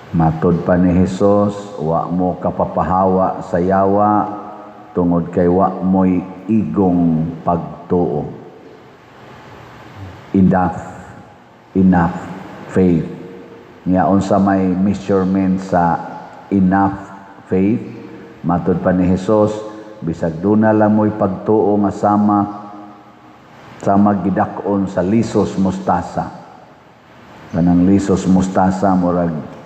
Matod pa ni Hesus, wa mo kapapahawa sa yawa tungod kay wa mo'y igong pagtuo. Enough faith. Nga unsa may measurement sa enough faith, matod pa ni Hesus, bisag duna lang mo'y pagtuo nga sama gidak-on sa lisos mustasa. Kanang lisos mustasa murag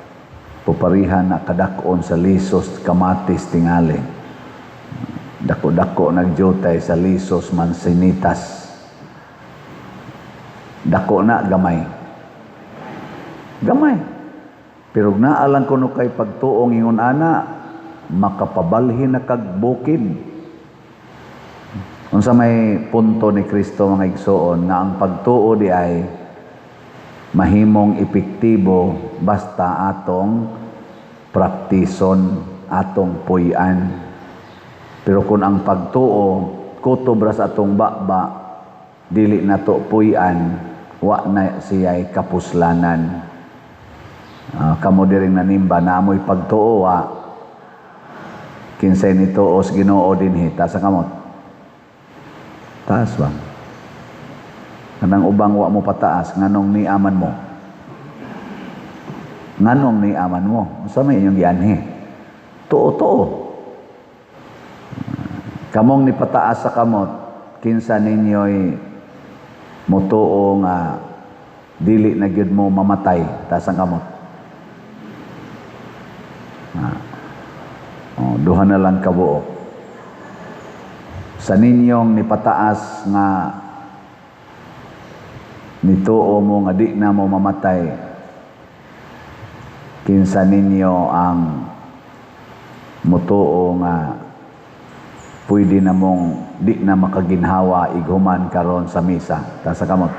puparihan na kadakon sa lisos kamatis tingali. Dako-dako nagjutay sa lisos mansinitas. Dako na gamay. Gamay. Pero naalang kuno kay pagtuong ingon ana, makapabalhin na kag bukid. Unsa may punto ni Kristo mga igsoon nga ang pagtuo di ay mahimong epektibo basta atong praktison, atong puy-an. Pero kung ang pagtuo kutob ra sa atong baba, dili nato puy-an, wa na siya'y kapuslanan. Kamo diring nanimba na amoy pagtuo wa kinsay nituos Ginoo dinhi ta sa kamot. Taas ba? Kanang ubang wa mo pataas, nganong ni aman mo? Nganong ni aman mo? Sa may inyong gianhi? Tuo-tuo. Kamong ni pataas sa kamot, kinsa ninyo'y mutuo nga dili na gyud mo mamatay taas ang kamot. Duha na lang kabuok. Sa ninyong ni pataas nga nituo mo nga di na mo mamatay, kinsa ninyo ang mutuo nga pwede na mong di na makaginhawa ighuman karon sa misa ta sa kamot.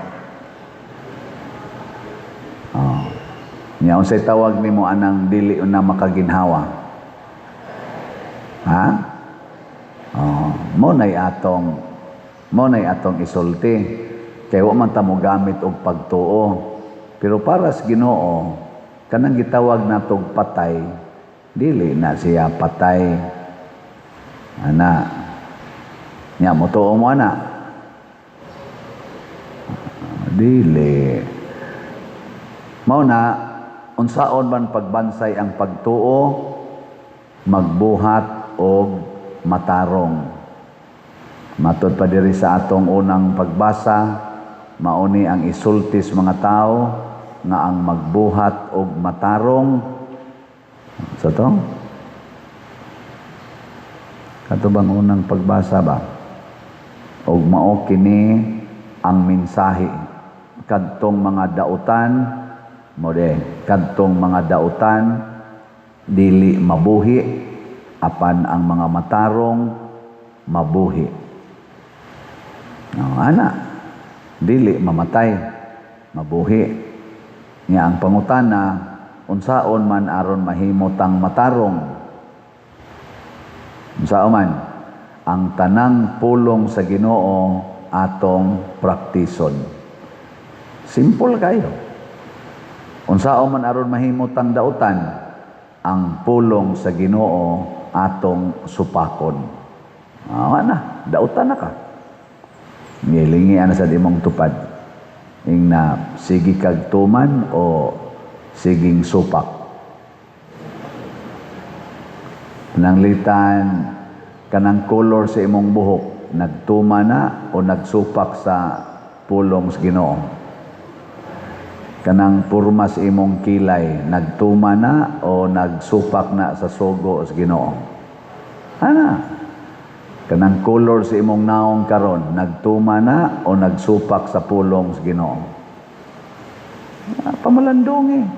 Nya unsay tawag nimo anang dili na makaginhawa? Ha? Mo nay atong isulti. Kaya wa man ta mo gamit og pagtuo. Pero para sa Ginoo, kanang gitawag natog patay, dili na siya patay. Ana. Nya mo tuo mo ana. Dili. Mao na unsaon man pagbansay ang pagtuo, magbuhat og matarong. Matod pa diri sa atong unang pagbasa, mauni ang isultis mga tao nga ang magbuhat og matarong sa to? Kato bang unang pagbasa ba? Og mao kini ang mensahe kadtong mga dautan mo kadtong mga dautan dili mabuhi apan ang mga matarong mabuhi. Ana, dili mamatay, mabuhi. Nga ang pangutana, unsaon man aron mahimutang matarong? Unsaon man? Ang tanang pulong sa Ginoo atong praktison. Simple kayo. Unsaon man aron mahimutang dautan? Ang pulong sa Ginoo atong supakon. Ana, dautan na ka. Ngilingi ana sa dimong tupad. Ing na sige kag tuman o siging supak. Nanglitan kanang color sa imong buhok, nagtuma na o nagsupak sa pulong sa Ginoo. Kanang purma sa imong kilay, nagtuma na o nagsupak na sa sugo sa Ginoo. Ana? Kanang color sa imong naong karon, nagtuma na o nagsupak sa pulong sa Ginoo. Pamalandong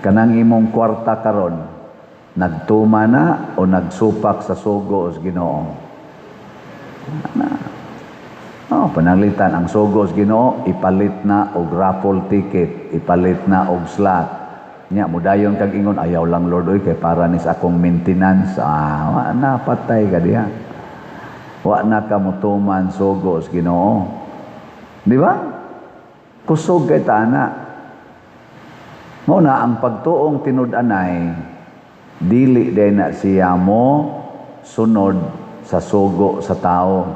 Kanang imong kwarta karon, nagtuma na o nagsupak sa sugo sa Ginoo. Pananglitan ang sugo sa Ginoo, ipalit na og raffle ticket, ipalit na og slot. Nya mudayon kag ingon ayaw lang Lord oy kay para ni sa akong maintenance. Wa na patay ka diha. Wa na ka mutuman sugo sa Ginoo. Di ba? Kusog kay tana. Muna ang pagtuong tinud-anay dili day na siya mo sunod sa sugo sa tao.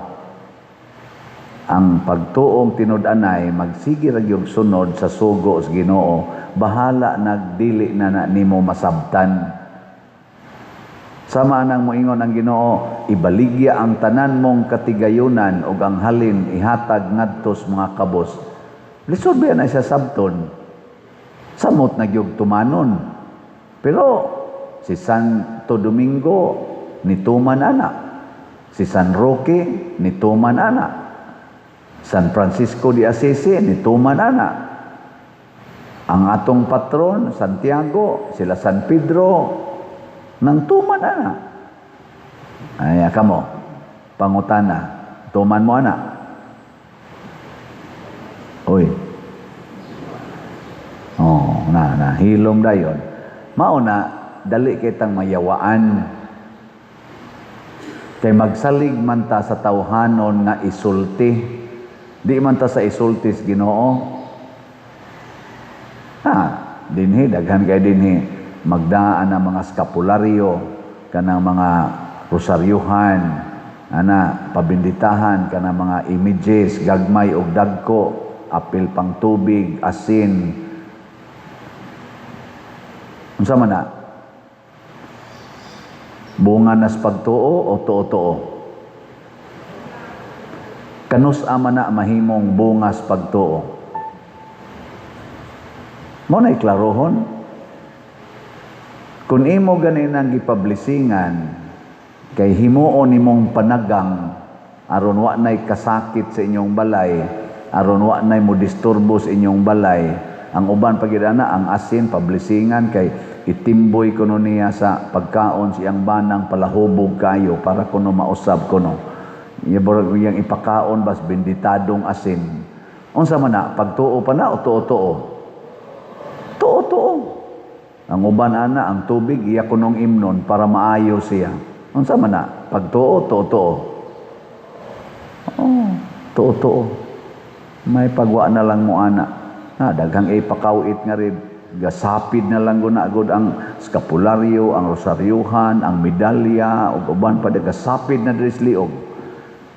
Ang pagtuong tinud-anay magsige ra gyud sunod sa sugo sa Ginoo, bahala nagdili na nimo masabtan. Sama nang moingon ang Ginoo, ibaligya ang tanan mong katigayunan ug ang halin ihatag ngadtos mga kabos. Lisod ba na siya sabton? Samot na gyud tumanon. Pero si Santo Domingo nituman ana. Si San Roque nituman ana. San Francisco de Assisi nituman ana. Ang atong patron Santiago, sila San Pedro nang tuman ana. Ay kamo pangutana, tuman mo ana. Oy. Oh, na hilom dayon. Mauna dali kitang mayawaan. Kay magsalig man ta sa tawhanon nga isulti. Di man ta sa isulti sa Ginoo. Dinhi daghan kay dinhi magdaan ang mga skapularyo kanang mga rosaryuhan ana pabinditahan kanang mga images gagmay og dagko, apil pang tubig, asin. Unsa man na? Bunga nas pagtuo o tuo-tuo? Kanus ama na mahimong bungas pagtuo. Mo na iklarohon. Kung imo ganin ang gipublisingan, kay himuon nimong panagang, aron wa na'y kasakit sa inyong balay, aron wa na'y mo disturbo sa inyong balay, ang uban pagidana ang asin publisingan kay itimboy kuno niya sa pagkaon siyang banang palahubog kayo para kuno mausab kuno. Yang ipakaon bas benditadong asin. Unsa man na pagtuo pa na o tuo-tuo? Tuo-tuo. Ang uban ana ang tubig iya kunong imnon para maayo siya. Unsa man na pagtuo tuo-tuo? Oh, tuo-tuo. May pagwa na lang mo ana. Daghang ipakawit nga rin, gasapid na lang gud ang skapularyo, ang rosaryuhan, ang medalya, ug uban pa gasapid na diri liog.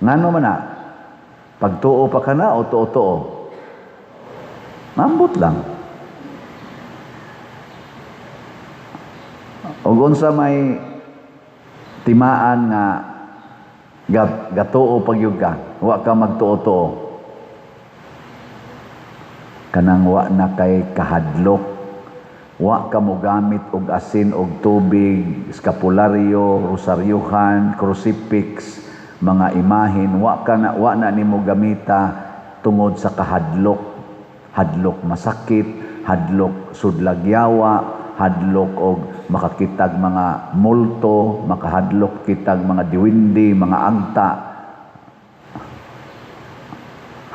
Ngano man na? Pagtuo pa kana o tuo-tuo? Ambot lang. Ug unsa may timaan nga gatuo pagyud ka, wa ka magtuo-tuo. Kanang wa na kay kahadlok, wa ka mo gamit og asin og tubig, skapularyo, rosaryuhan, crucifix, mga imahin, wa na nimo gamita tungod sa kahadlok. Hadlok masakit, hadlok sudlagyawa, hadlok og makakitag mga multo, makahadlok kitag mga diwindi, mga agta,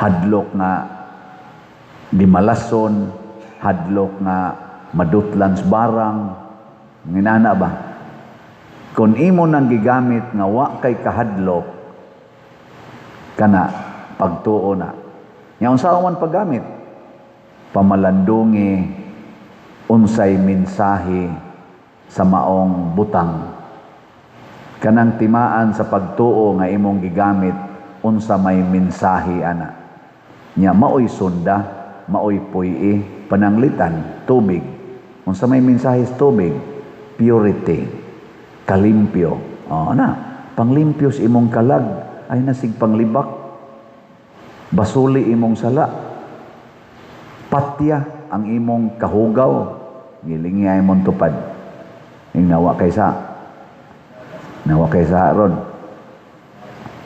hadlok nga di malason, hadlok nga madutlans barang, nginana ba? Kung imo nang gigamit nga wa kay kahadlok, kana pagtuo na. Nya unsa man paggamit? Pamalandungi unsay mensahe sa maong butang. Kanang timaan sa pagtuo nga imong gigamit unsa may mensahe ana. Nya maoy sunda, maoy puyi, pananglitan, tubig. Unsa may mensahe sa tubig? Purity, kalimpyo. Panglimpyo sa imong kalag, ay nasig panglibak. Basuli imong sala. Patya ang imong kahugaw. Gilingi ay imong tupad. Yung nawa kaysa ron.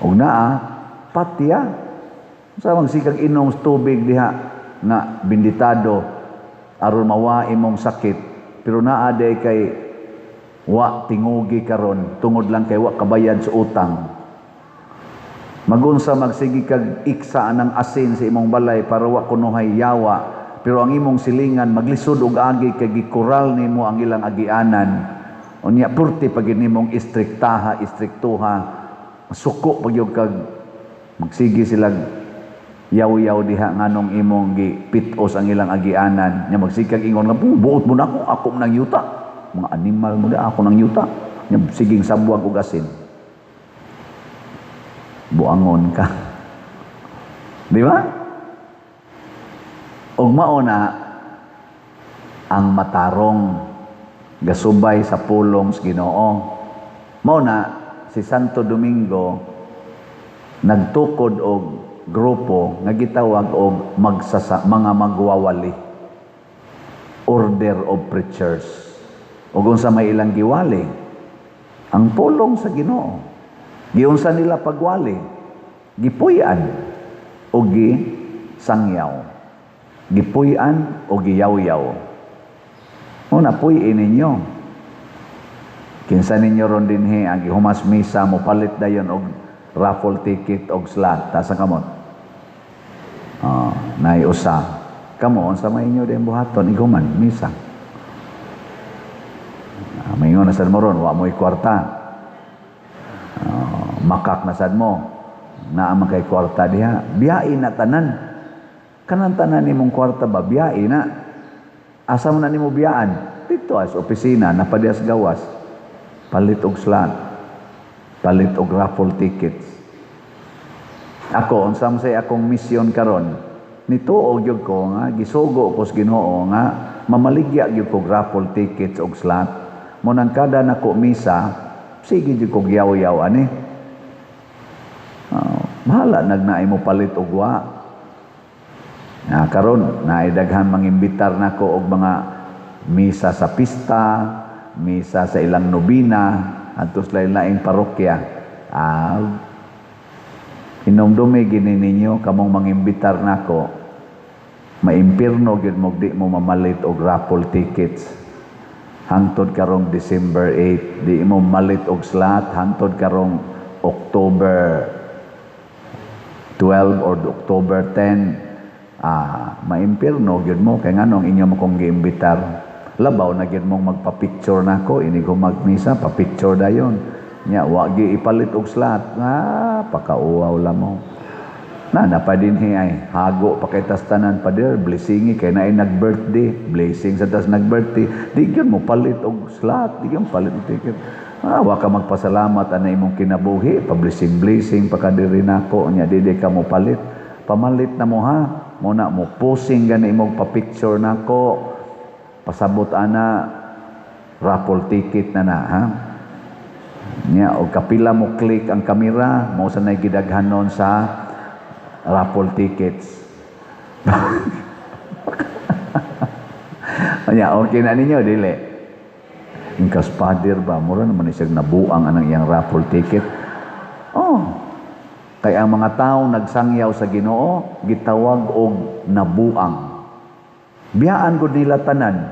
Ug naa, patya. Sa magsikag inom sa tubig diha, nga binditado aron mawa imong sakit, pero naa day kay wa tingugi karon tungod lang kay wa kabayad sa utang. Magunsa magsigi kag iksa ng asin sa imong balay para wa kunuhay yawa, pero ang imong silingan maglisod og agi kay gikural nimo ang ilang agianan. Unya purti pag nimong istriktuha, suko pag yung kag magsigi sila yaw-yaw diha nganong imong gipitos ang ilang agianan nya magsikag ingon nga buot mo na ako nang yuta mga animal mo da ako nang yuta nya siging sabuag og asin buangon ka di ba ug mao na ang matarong gasubay sa pulong sa Ginoo mao na si Santo Domingo nagtukod og grupo nga gitawag og mga magwawali order of preachers ug unsa may ilang giwali ang pulong sa Ginoo giunsa nila pagwali gipuy-an o gisangyaw gipuy-an o giyaw-yaw una puy-in ninyo kinsa ninyo ron dinhi ang gihumas misa mo palit dayon og raffle ticket og slot ta sa kamot nay usa kamo unsa may inyo din buhaton iguman misa maingon na sad mo ron wa mo'y kwarta makak na sad mo naa man kay kwarta diha biyain na tanan kanang tanan nimong kwarta ba biyain na asa man na nimo biyaan dito as opisina napadias gawas palit og slot palit og raffle tickets ako unsa man say akong misyon karon nituo gyud ko nga gisugo ko sa Ginoo nga mamaligya gyud ko raffle tickets og slot mo nang kada nako misa sige gyud ko yaw-yaw ani bahala nagnaay mo palit og wa karon naay daghan mangimbitar nako og mga misa sa pista misa sa ilang nobina adto sa lain-laing parokya hinumdumi gini ninyo kamong mangimbitar nako maimpirno gyud mo di mo mamalit og raffle tickets hangtod karong December 8 di mo malit og slot hangtod karong October 12 or October 10 maimpirno gyud mo kay nganong inyo mo kong giimbitar labaw na gyud mong magpa-picture nako ini ko magmisa pa-picture dayon nya wa gi ipalit og slot pakauaw la mo na pa dinhi ay hago pa kay tas tanan pa der blessingi kay naay nag-birthday blessing sa tas nag-birthday di gyud mo palit og slot di gyud palit og ticket wa ka magpasalamat ana imong kinabuhi pa blessing pa ka diri nako nya di ka mo palit pamalit na mo ha mo na mo posing gani imong pa-picture nako pasabot ana raffle ticket na ha nya og kapila mo click ang kamera mo sa nay gidaghanon sa raffle tickets nya okay na ninyo dili ingkas pader ba mura naman isig nabuang anang iyang raffle ticket kay ang mga tao nagsangyaw sa Ginoo gitawag og nabuang biyaan gud nila tanan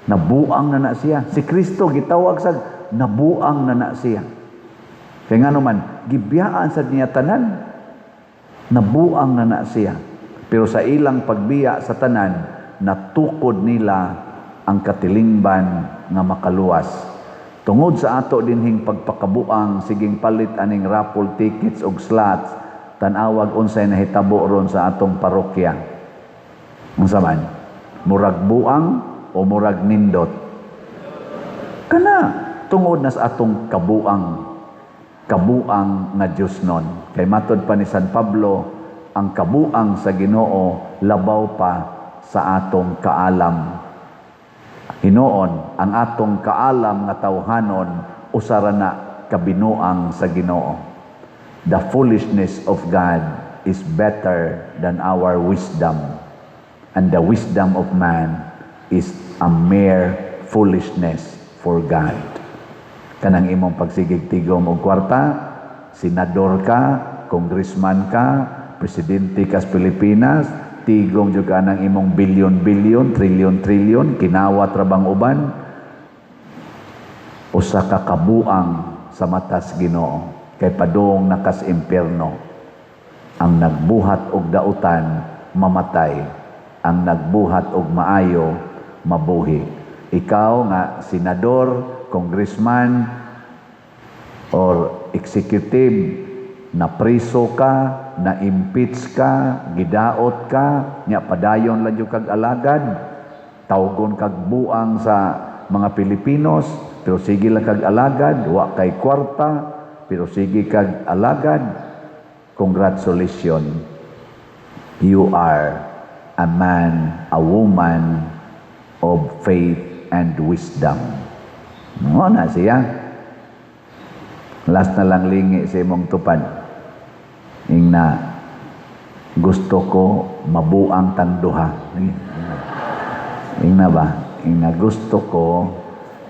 nabuang na siya si Kristo gitawag sa nabuang na siya kay ngano man gibiyaan sad niya tanan nabuang na siya pero sa ilang pagbiya sa tanan natukod nila ang katilingban nga makaluwas tungod sa ato dinhing pagpakabuang siging palit aning raffle tickets og slots tan-awag unsay nahitabo ron sa atong parokya unsa man murag buang o murag nindot kana tungod na sa atong kabuang nga Dios nun kay matod pa ni San Pablo ang kabuang sa Ginoo labaw pa sa atong kaalam hinoon ang atong kaalam nga tawhanon usara na kabinuang sa Ginoo the foolishness of God is better than our wisdom and the wisdom of man is a mere foolishness for God kanang imong pagsigig-tigom og kwarta senador ka congressman ka presidente ka sa Pilipinas tigom jud ka nang imong bilyon-bilyon trilyon-trilyon kinawat ra bang uban usa ka kabuang sa matas Ginoo kay padung nakas impierno ang nagbuhat og dautan mamatay ang nagbuhat og maayo mabuhi ikaw nga senador congressman or executive napriso ka, na-impeach ka, gidaot ka, nya padayon lang yung kag-alagad, tawgon kag buang sa mga Pilipinos, pero sige lang kag-alagad, wa kay kwarta, pero sige kag-alagad, congratulations, you are a man, a woman of faith and wisdom. No na siya. Last na lang lingi sa imong tupad. Ing na gusto ko mabuang tanduha. Ing na ba? Ing na gusto ko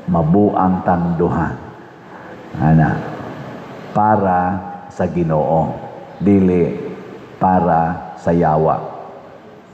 mabuang tanduha. Ana, para sa Ginoo, dili para sa yawa.